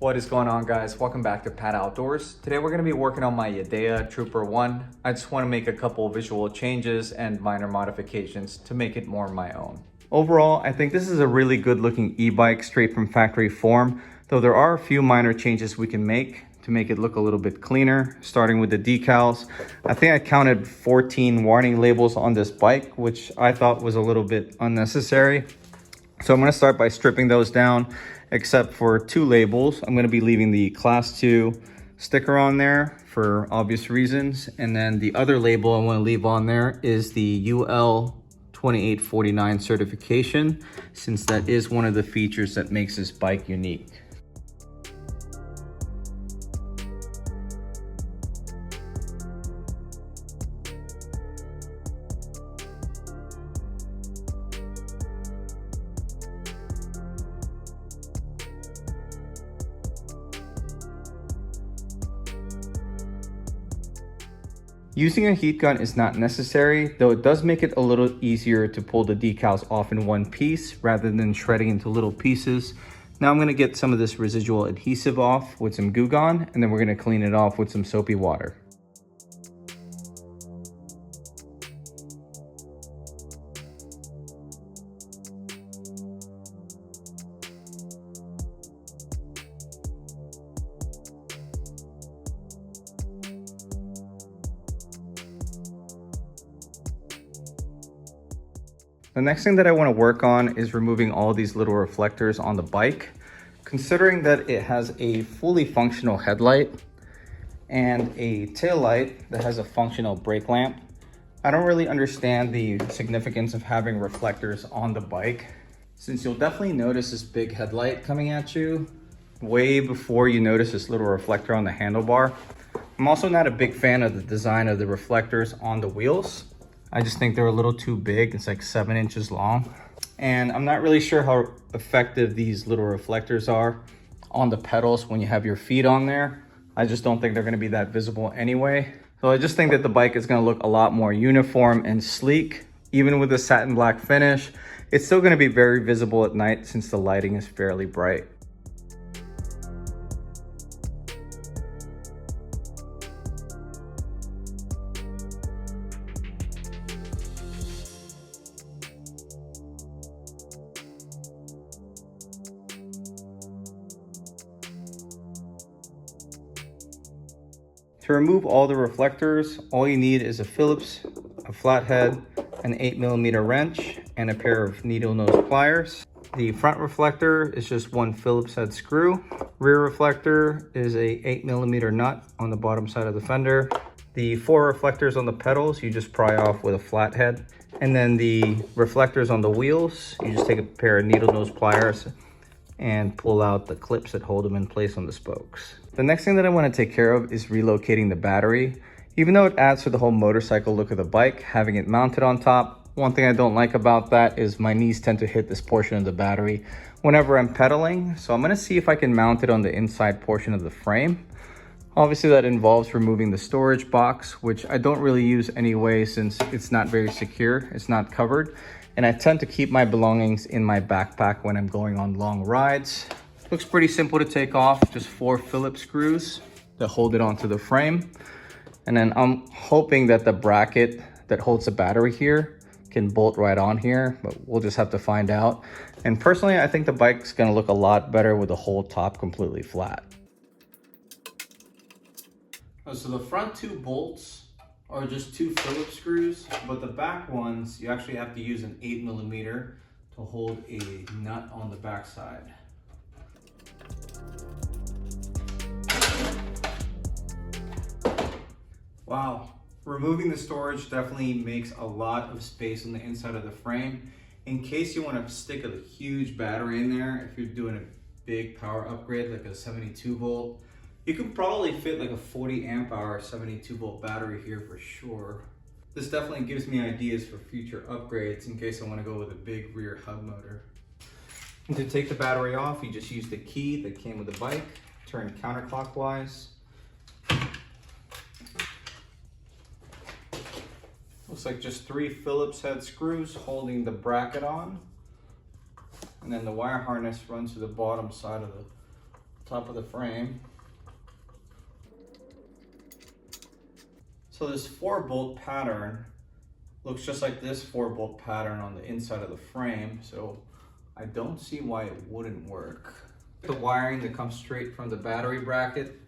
What is going on, guys? Welcome back to Pat Outdoors. Today we're going to be working on my Yadea Trooper-01. I just want to make a couple visual changes and minor modifications to make it more my own. Overall, I think this is a really good looking e-bike straight from factory form, though there are a few minor changes we can make to make it look a little bit cleaner, starting with the decals. I think I counted 14 warning labels on this bike, which I thought was a little bit unnecessary. So I'm going to start by stripping those down, except for two labels. I'm going to be leaving the Class 2 sticker on there for obvious reasons. And then the other label I want to leave on there is the UL 2849 certification, since that is one of the features that makes this bike unique. Using a heat gun is not necessary, though it does make it a little easier to pull the decals off in one piece rather than shredding into little pieces. Now I'm going to get some of this residual adhesive off with some Goo Gone, and then we're going to clean it off with some soapy water. The next thing that I want to work on is removing all these little reflectors on the bike. Considering that it has a fully functional headlight and a tail light that has a functional brake lamp, I don't really understand the significance of having reflectors on the bike, since you'll definitely notice this big headlight coming at you way before you notice this little reflector on the handlebar. I'm also not a big fan of the design of the reflectors on the wheels. I just think they're a little too big. It's like 7 inches long. And I'm not really sure how effective these little reflectors are on the pedals when you have your feet on there. I just don't think they're gonna be that visible anyway. So I just think that the bike is gonna look a lot more uniform and sleek. Even with the satin black finish, it's still gonna be very visible at night since the lighting is fairly bright. To remove all the reflectors, all you need is a Phillips, a flathead, an 8mm wrench, and a pair of needle nose pliers. The front reflector is just one Phillips head screw. Rear reflector is a 8mm nut on the bottom side of the fender. The 4 reflectors on the pedals, you just pry off with a flathead. And then the reflectors on the wheels, you just take a pair of needle nose pliers and pull out the clips that hold them in place on the spokes. The next thing that I want to take care of is relocating the battery. Even though it adds to the whole motorcycle look of the bike, having it mounted on top, one thing I don't like about that is my knees tend to hit this portion of the battery whenever I'm pedaling. So I'm going to see if I can mount it on the inside portion of the frame. Obviously that involves removing the storage box, which I don't really use anyway since it's not very secure, it's not covered. And I tend to keep my belongings in my backpack when I'm going on long rides. Looks pretty simple to take off, just 4 Phillips screws that hold it onto the frame. And then I'm hoping that the bracket that holds the battery here can bolt right on here, but we'll just have to find out. And personally, I think the bike's gonna look a lot better with the whole top completely flat. So the front 2 bolts are just 2 Phillips screws, but the back ones, you actually have to use an 8mm to hold a nut on the back side. Wow, removing the storage definitely makes a lot of space on the inside of the frame. In case you want to stick a huge battery in there, if you're doing a big power upgrade like a 72 volt, you could probably fit like a 40 amp hour 72 volt battery here for sure. This definitely gives me ideas for future upgrades in case I want to go with a big rear hub motor. And to take the battery off, you just use the key that came with the bike, turn counterclockwise. Looks like just 3 Phillips head screws holding the bracket on. And then the wire harness runs to the bottom side of the top of the frame. So this 4-bolt pattern looks just like this 4-bolt pattern on the inside of the frame, so I don't see why it wouldn't work. The wiring that comes straight from the battery bracket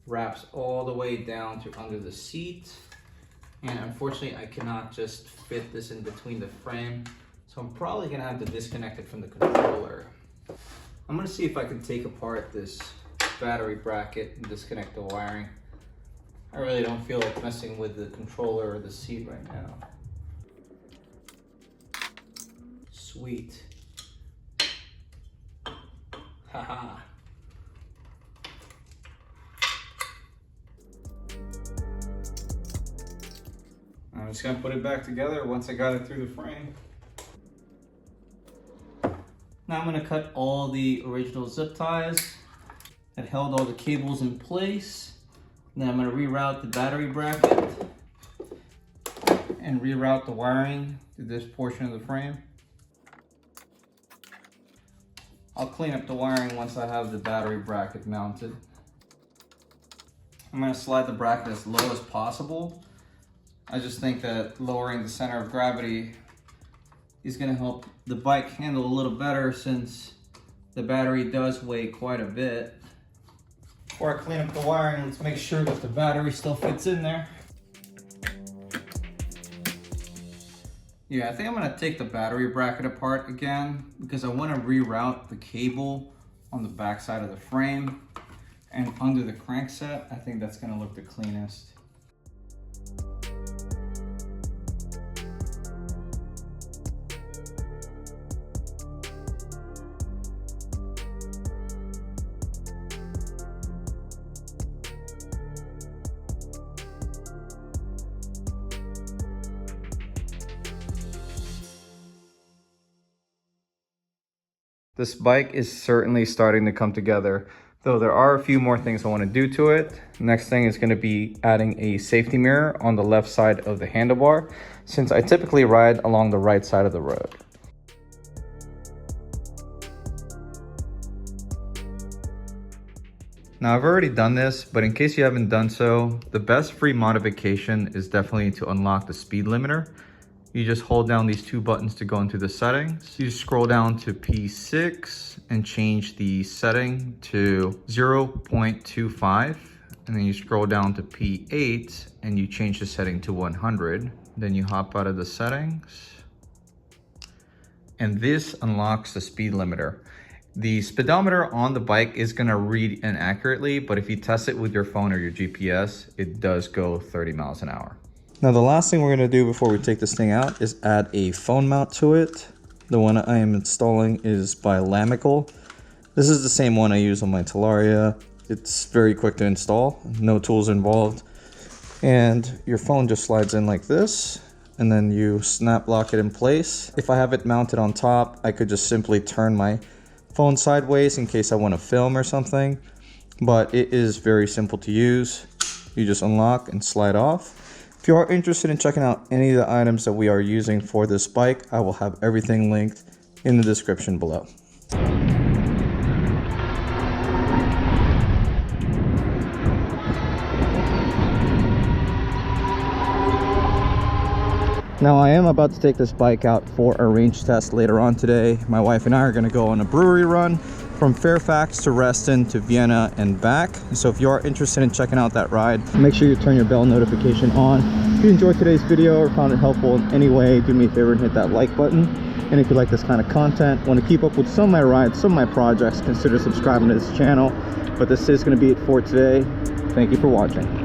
wraps all the way down to under the seat, and unfortunately I cannot just fit this in between the frame, so I'm probably gonna have to disconnect it from the controller. I'm gonna see if I can take apart this battery bracket and disconnect the wiring. I really don't feel like messing with the controller or the seat right now. Sweet. Haha. I'm just gonna put it back together once I got it through the frame. Now I'm gonna cut all the original zip ties that held all the cables in place. Then I'm gonna reroute the battery bracket and reroute the wiring to this portion of the frame. I'll clean up the wiring once I have the battery bracket mounted. I'm gonna slide the bracket as low as possible. I just think that lowering the center of gravity is gonna help the bike handle a little better since the battery does weigh quite a bit. Before I clean up the wiring, let's make sure that the battery still fits in there. Yeah, I think I'm gonna take the battery bracket apart again because I wanna reroute the cable on the back side of the frame and under the crankset. I think that's gonna look the cleanest. This bike is certainly starting to come together, though there are a few more things I want to do to it. Next thing is going to be adding a safety mirror on the left side of the handlebar, since I typically ride along the right side of the road. Now I've already done this, but in case you haven't done so, the best free modification is definitely to unlock the speed limiter. You just hold down these two buttons to go into the settings. You scroll down to P6 and change the setting to 0.25. And then you scroll down to P8 and you change the setting to 100. Then you hop out of the settings. And this unlocks the speed limiter. The speedometer on the bike is gonna read inaccurately, but if you test it with your phone or your GPS, it does go 30 miles an hour. Now the last thing we're gonna do before we take this thing out is add a phone mount to it. The one I am installing is by Lamical. This is the same one I use on my Talaria. It's very quick to install, no tools involved. And your phone just slides in like this, and then you snap lock it in place. If I have it mounted on top, I could just simply turn my phone sideways in case I wanna film or something. But it is very simple to use. You just unlock and slide off. If you are interested in checking out any of the items that we are using for this bike, I will have everything linked in the description below. Now I am about to take this bike out for a range test later on today. My wife and I are going to go on a brewery run from Fairfax to Reston to Vienna and back. So if you are interested in checking out that ride, make sure you turn your bell notification on. If you enjoyed today's video or found it helpful in any way, do me a favor and hit that like button. And if you like this kind of content, want to keep up with some of my rides, some of my projects, consider subscribing to this channel. But this is going to be it for today. Thank you for watching.